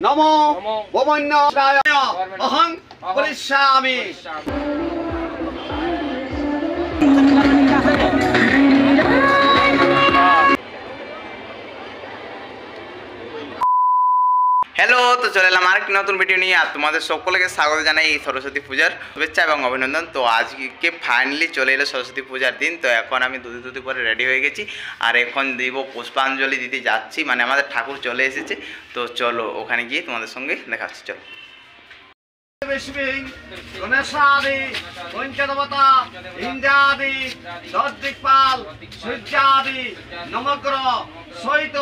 নমো ভবন্যায় অহং পরিষ্যামি। হ্যালো, তো চলে এলাম আরেকটি নতুন ভিডিও নিয়ে। আর তোমাদের সকলকে স্বাগত জানাই এই সরস্বতী পূজার শুভেচ্ছা এবং অভিনন্দন। তো আজকে ফাইনালি চলে এলো সরস্বতী পূজার দিন। তো এখন আমি দুদি পরে রেডি হয়ে গেছি আর এখন দিব পুষ্পাঞ্জলি দিতে যাচ্ছি, মানে আমাদের ঠাকুর চলে এসেছে। তো চলো ওখানে গিয়ে তোমাদের সঙ্গে দেখাচ্ছি। চলো। গণেশাদি পঞ্চদেবতা ইন্দ্রাদি দশদিকপাল সূর্যাদি নমগ্রহ সহিত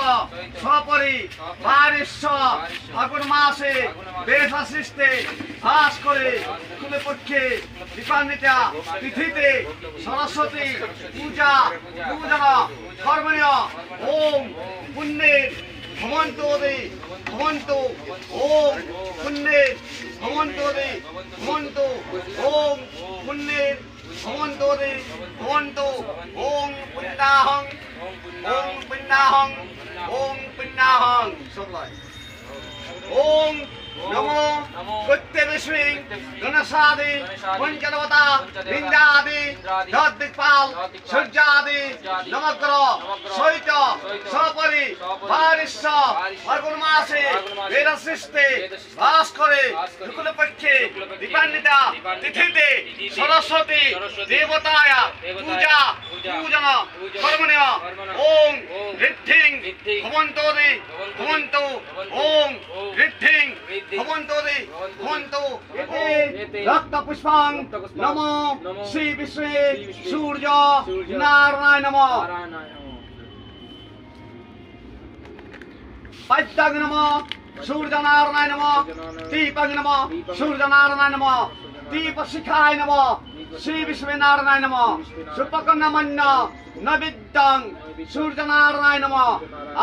সপরি বারিশ্বর ফাগুন মাসে বেশাশিষ্টে ভাস করে কুলে পক্ষে দীপান্বিতা তিথিতে সরস্বতী পূজা পূজন কর্মণীয় ওম পুণ্যের ভবন্তু ভবন্তু ওম পুণ্যের ভবন্তু ভবন্তু ওম পুণ্যের ভবন্তু ভবন্তু ওম পুণ্যাহং ওম পুণ্যাহং ওম পুণ্যাহং। ওম নমো প্রত্যেবিষ্মিং গণেশাদি পঞ্চদেবতা ইন্দ্রাদি দশদিকপাল সূর্যাদি নমগ্রহ সহিত সপরি বারিশ্বর ফাগুন মাসে বেশাশিষ্টে ভাস করে শুক্ল পক্ষে দীপান্বিতা তিথিতে সরস্বতী দেবতায়া পূজা পূজন কর্মণীয় ওম ঋদ্ধিং ভবন্তু ভবন্তু ওম ঋদ্ধিং ভবন্তু ভবন্তু রক্ত পুষ্পং নমো শ্রী বিশ্বে সূর্য নারায়ণ নমঃ। পদ্মং নমঃ সূর্য নারায়ণ নমঃ। দীপং নমঃ সূর্য নারায়ণ নমঃ। দীপ শিখায় নমঃ শ্রী বিশ্বে নারায়ণ নমঃ। সুপকর্ণমন্য নবিদ্যং সূর্য নারায়ণ নমঃ।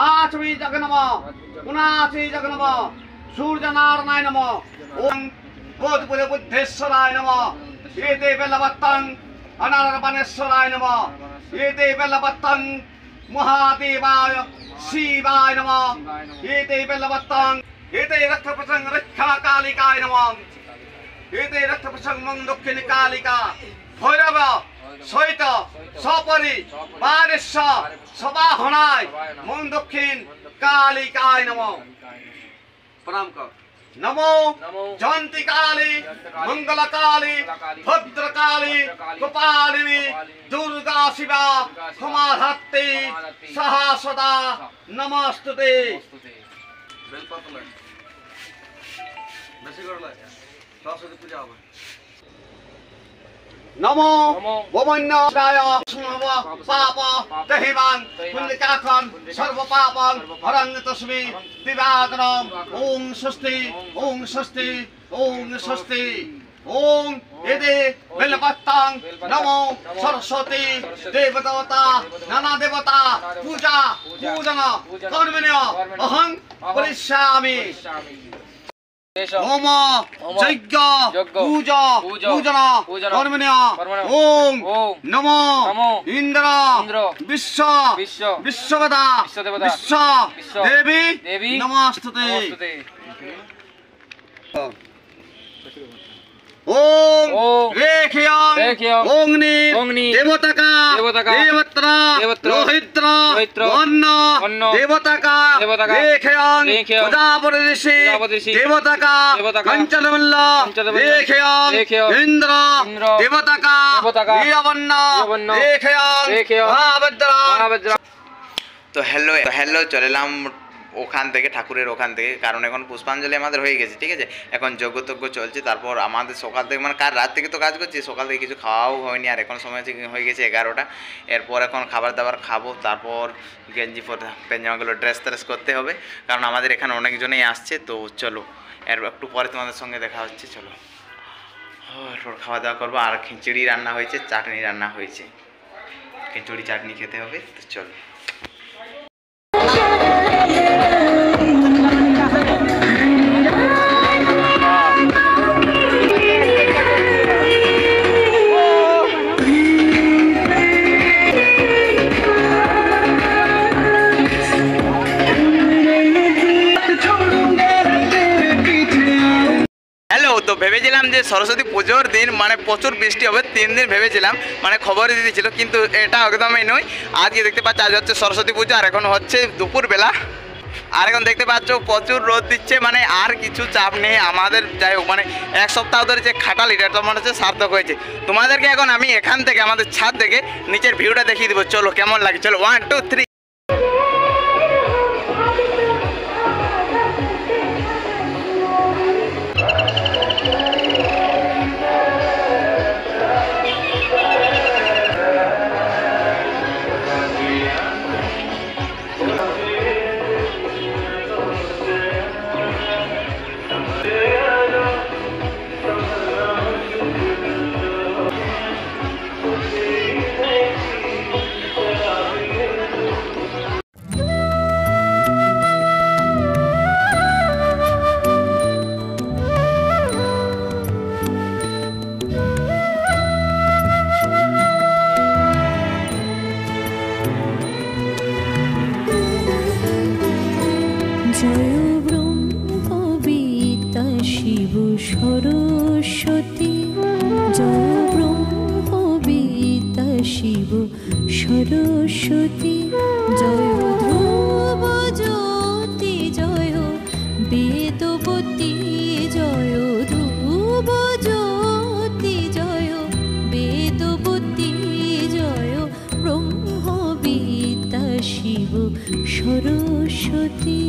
আচমি জগ নমঃ পুনাচি জগ নমঃ সূর্য নারায়ণ নমঃ। ওম বোধপুরে বুদ্ধেশ্বরায় নমঃ। এতে বেলবত্তং অনারবাণেশ্বরায় নমঃ। এতে বেলবত্তং মহাদেবায় শিবায় নমঃ। এতে বেলবত্তং এতে রক্তপ্রসং রক্ষা কালিকায় নমঃ। এতে রক্তপ্রসং মং দক্ষিণী কালিকা ভৈরব সহিত সপরি বারেশ্বর সবাহনায় মং দক্ষিণ কালিকায় নমঃ। প্রণাম কর। নমো জয়ন্তী কালী মঙ্গল কালী ভদ্রকালী কপালিনী দুর্গা শিবা ক্ষমাধাত্রী সাহা সদা নমস্তুতে। সরস্বতী পূজা হবে। নমো ভবন্যায় পাপ দহিমাং পুণ্যকাখন সর্ব পাপং হরং তস্মি দিবাকরম। ওম স্বস্তি ওম স্বস্তি ওম স্বস্তি। ওম এদে বেলপত্তং নমো সরস্বতী দেবতা নানা দেবতা পূজা পূজন কর্মণীয় অহং পরিষ্যামি। হোম যজ্ঞ পূজা পূজন কর্মণীয় ওম নমো ইন্দ্র বিশ্ব বিশ্বদেবতা বিশ্ব দেবী নমস্তুতে। ওম রেখ্যং অগ্নি দেবতাকা দেবত্রা লোহিত্র অন্ন দেবতাকা রেখ্যং প্রজাপতি দেবতাকা কঞ্চনমল্ল রেখ্যং ইন্দ্র দেবতাকা বীরবন্ন রেখ্যং মহাভদ্র। তো হ্যালো চলে এলাম ওখান থেকে ঠাকুরের ওখান থেকে, কারণ এখন পুষ্পাঞ্জলি আমাদের হয়ে গেছে, ঠিক আছে। এখন যজ্ঞ চলছে। তারপর আমাদের সকাল থেকে মানে কাল রাত থেকে তো কাজ করছি, সকাল থেকে কিছু খাওয়াও হয়নি। আর এখন সময় হয়ে গেছে 11টা। এরপর এখন খাবার দাবার খাবো, তারপর গেঞ্জি পেঞ্জামাগুলো ড্রেস করতে হবে, কারণ আমাদের এখানে অনেকজনেই আসছে। তো চলো এর একটু পরে তোমাদের সঙ্গে দেখা হচ্ছে। চলো এরপর খাওয়া দাওয়া করবো। আর খিচুড়ি রান্না হয়েছে, চাটনি রান্না হয়েছে, খিচুড়ি চাটনি খেতে হবে। তো চলো। छोड़ूंगा তো ভেবেছিলাম যে সরস্বতী পুজোর দিন মানে প্রচুর বৃষ্টি হবে, 3 দিন ভেবেছিলাম, মানে খবরে দিয়েছিল, কিন্তু এটা একদমই নয়। আজকে দেখতে পাচ্ছি আজ হচ্ছে সরস্বতী পুজো, আর এখন হচ্ছে দুপুরবেলা, আর এখন দেখতে পাচ্ছ প্রচুর রোদ দিচ্ছে, মানে আর কিছু চাপ নেই আমাদের। যাই হোক, মানে এক সপ্তাহ ধরে যে খাটালি এটা তো মনে হচ্ছে সার্থক হয়েছে। তোমাদেরকে এখন আমি এখান থেকে আমাদের ছাদ থেকে নিচের ভিউটা দেখিয়ে দেবো, চলো কেমন লাগে, চলো 1 2 3। জয় ব্রহ্মবিদ্যা শিব সরস্বতী, জয় ব্রহ্মবিদ্যা শিব সরস্বতী, জয় ধ্রুব জ্যোতি, জয় বেদবতী, জয় ধ্রুব জ্যোতি, জয় বেদবতী, জয় ব্রহ্মবিদ্যা শিব সরস্বতী।